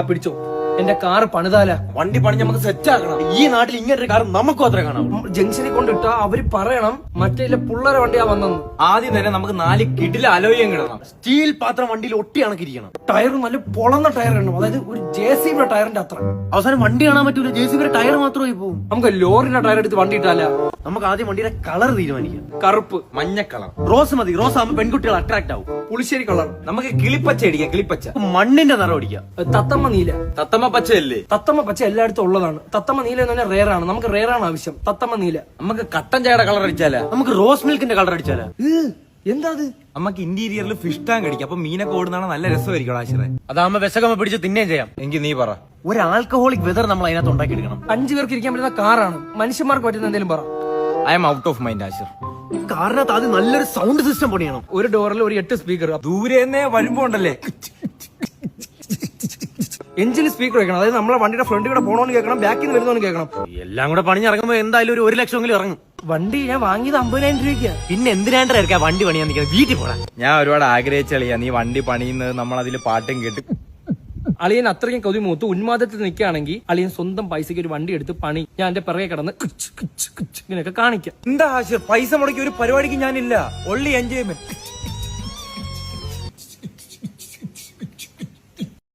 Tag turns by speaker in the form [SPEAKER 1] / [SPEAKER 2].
[SPEAKER 1] പിടിച്ചോ. എന്റെ കാറ് പണിതാല.
[SPEAKER 2] വണ്ടി പണി നമുക്ക് സെറ്റ് ആക്കണം. ഈ നാട്ടിൽ ഇങ്ങനൊരു കാർ നമുക്കും അത്ര കാണാം.
[SPEAKER 1] ജംഗ്ഷനിൽ കൊണ്ടിട്ട അവര് പറയണം മറ്റേ പുള്ളേരെ വണ്ടിയാ വന്നെന്ന്.
[SPEAKER 2] ആദ്യം തന്നെ നമുക്ക് 4 കിടില അലോയം കിടണം. സ്റ്റീൽ പാത്രം വണ്ടിയിൽ ഒട്ടി കണക്കിരിക്കണം.
[SPEAKER 1] ടയർ നല്ല പൊളന്ന ടയർ ഇടണം. അതായത് ഒരു JCB ടയറിന്റെ അത്ര.
[SPEAKER 2] അവസാനം വണ്ടി കാണാൻ പറ്റൂല. JCB ടയർ മാത്രമായി പോകും.
[SPEAKER 1] നമുക്ക് ലോറിന്റെ ടയർ എടുത്ത് വണ്ടി ഇട്ടാല.
[SPEAKER 2] നമുക്ക് ആദ്യം വണ്ടിയുടെ കളർ തീരുമാനിക്കാം.
[SPEAKER 1] കറുപ്പ്,
[SPEAKER 2] മഞ്ഞ കളർ. റോസ് മതി. റോസ് ആകുമ്പോൾ പെൺകുട്ടികൾ അട്രാക്ട് ആവും.
[SPEAKER 1] പുളിശ്ശേരി കളർ.
[SPEAKER 2] നമുക്ക് കിളിപ്പച്ച അടിക്കാം. കിളിപ്പച്ച. മണ്ണിന്റെ നിറം അടിക്കാം.
[SPEAKER 1] തത്തമ്മ നീല.
[SPEAKER 2] തത്തമ്മ പച്ചയല്ലേ?
[SPEAKER 1] തത്തമ്മ പച്ച എല്ലായിടത്തും ഉള്ളതാണ്. തത്തമ്മ നീല എന്ന് പറഞ്ഞാൽ റേർ ആണ്. നമുക്ക് റേർ ആണ് ആവശ്യം. തത്തമ്മ നീല.
[SPEAKER 2] നമുക്ക് കട്ടൻ ചായയുടെ കളർ അടിച്ചാലാ? നമുക്ക് റോസ് മിൽക്കിന്റെ കളർ അടിച്ചാലാ?
[SPEAKER 1] എന്താ അത്?
[SPEAKER 2] നമുക്ക് ഇന്റീരിയറിൽ ഫിഷ് ടാങ്ക് അടിക്കാം. അപ്പൊ മീനൊക്കെ ഓടുന്നതാണ് നല്ല രസമായിരിക്കും. ആശിറേ, അതാകുമ്പോ വിശകമ്മ പിടിച്ച് തിന്നേം ചെയ്യാം. എങ്കിൽ നീ പറ. ഒരു ആൽക്കഹോളിക് വെതർ നമ്മൾ അതിനകത്ത് ഉണ്ടാക്കി എടുക്കണം.
[SPEAKER 1] 5 പേർക്ക് ഇരിക്കാൻ പറ്റുന്ന കാറാണ്. മനുഷ്യന്മാർക്ക് പറ്റുന്ന എന്തെങ്കിലും പറ.
[SPEAKER 2] I'm out of mind Ashir. കാറിനകത്ത് ആദ്യം നല്ലൊരു സൗണ്ട് സിസ്റ്റം പണിയണം.
[SPEAKER 1] ഒരു ഡോറിൽ ഒരു 8 സ്പീക്കർ.
[SPEAKER 2] ദൂരെ വരുമ്പോ ഉണ്ടല്ലേ
[SPEAKER 1] എഞ്ചിന് സ്പീക്കർ വെക്കണം. അതായത് നമ്മളെ വണ്ടിയുടെ ഫ്രണ്ടിൽ കൂടെ പോണോന്ന് കേൾക്കണം, ബാക്കിൽ നിന്ന് വരുന്നോന്ന് കേൾക്കണം.
[SPEAKER 2] എല്ലാം കൂടെ പണിഞ്ഞിറങ്ങുമ്പോ എന്തായാലും ഒരു 1 ലക്ഷമെങ്കിലും ഇറങ്ങും.
[SPEAKER 1] വണ്ടി ഞാൻ വാങ്ങിയത് 50,000 രൂപയ്ക്കാ.
[SPEAKER 2] പിന്നെ എന്തിനാ വണ്ടി പണിയാൻ നിൽക്കുന്നത്? വീട്ടിൽ പോടാ. ഞാൻ ഒരുപാട് ആഗ്രഹിച്ചളിയാ നീ വണ്ടി പണിയുന്നത്. നമ്മൾ അതിൽ പാട്ടും കേട്ട്
[SPEAKER 1] അളിയൻ അത്രയും കൊതി മൂത്ത് ഉന്മാദത്തിൽ നിൽക്കുകയാണെങ്കിൽ അളിയൻ സ്വന്തം പൈസക്ക് ഒരു വണ്ടി എടുത്ത് പണി. ഞാൻ എന്റെ പിറകെ കിടന്ന് ഇങ്ങനെയൊക്കെ കാണിക്കാം.
[SPEAKER 2] എന്താ ആശിർ, പൈസ മുടക്കി ഒരു പരിപാടിക്ക് ഞാനില്ല. Only enjoyment.